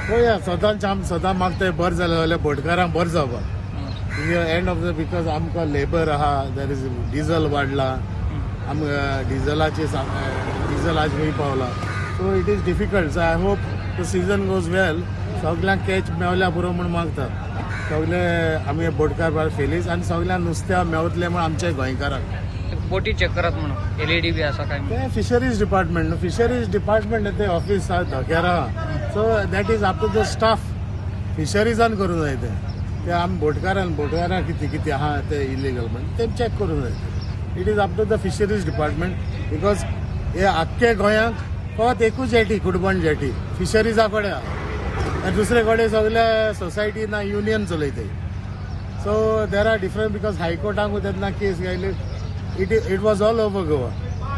पळया सदां म्हाका तें बरें जालें जाल्यार बोटकारांक बरें जावपाक एंड ऑफ द बिकॉज आमकां लेबर आहा देर इज डिझल वाडला डिझलाचे डिझल आज खंय पावला so it is difficult so I hope the season goes well सगल्यांक कॅच मेवल्या पुरो म्हूण मागता सगळे आमी बोटकार बार फेलीस आनी सगळ्यांक नुस्त्या मेवतले म्हण आमच्या गोंयकारांक बोटी चेक करात म्हणून LED बी आसा काय ते फिशरीज डिपार्टमेंट फिशरीज डिपार्टमेंट ते ऑफिस आहा धोक्यारा so that is up to the staff फिशरीजान करूं जाय ते आमी बोटकारां कितें कितें आहा ते इलिगल म्हण ते चॅक करूं जाय it is up to the fisheries department because हे आख्खे गोंयांक फकत एकूच जेटी कुडबण जेटी फिशरीजा कडेन आहा आनी दुसरे कडेन सगळ्या सोसायटी ना युनियन चलयताय so there are different because हायकोर्टांकूय तेन्ना केस गायली it was all over Goa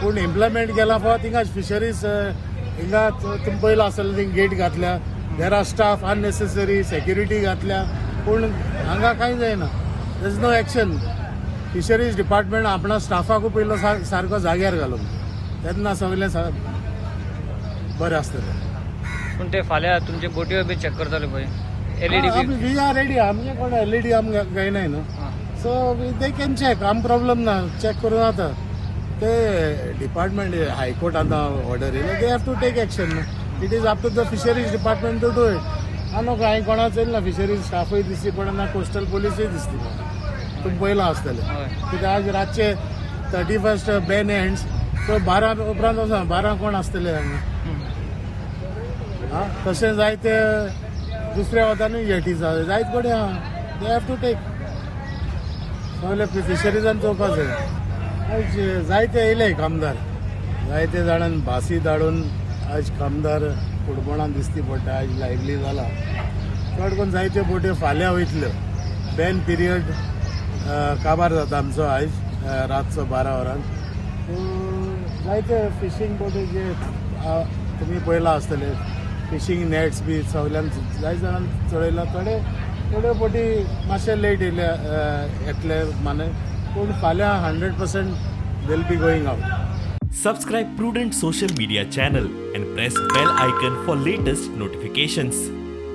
पूण इम्प्लिमेंट केला फकत हिंगा फिशरीज हिंगा तुमी पयला आसतलें थिंग गेट घातल्या there are staff unnecessary security घातल्या पूण हांगा कांय जायना there is no action fisheries department आपणा स्टाफाकूय पयलो सारको जाग्यार घालून तेन्ना सगळें बरें आसतलें पूण ते फाल्यां तुमचे बोटयो बी चेक करतले पळय LED be we are ready आमचे कोण LED आमकां गायनाय न्हू सो दे कॅन चॅक आम प्रॉब्लम ना चॅक करून जाता ते डिपार्टमेंट हायकोर्ट आतां ऑर्डर येयला they have to take action it is up to the fisheries department to do it आनी हांवें कोणा चयला फिशरीज स्टाफूय दिसती पडना कोस्टल पुलीसूय दिसती तुमी पयलां आसतलें कित्याक आज रातचे 31 बॅन एंड्स सो 12 उपरांत वचना 12 कोण आसतले हांगा हां तशें जायते दुसऱ्या वतानूय जेटी जायत कडेन आहा दे हॅव टू टेक सगळे फिशरीजान चोवपाक जाय आयज जायते येयले कामदार जायते जाणांन भासी धाडून आयज कामदार कुडबणान दिसती पडटा आयज लायव्हली जाला चड करून जायत्यो बोट्यो फाल्यां वयतल्यो बॅन पिरियड काबार जाता आमचो आयज रातचो 12 वरांक सो जायते फिशींग बोटी जे तुमी पयलां आसतले फिशींग नेट्स बी सगळ्यान जाय जाणांन चडयला थोड्यो बोटी मातशे लेट येतले माने पूण फाल्यां 100% will be going out Subscribe Prudent social media channel and press bell icon for latest notifications.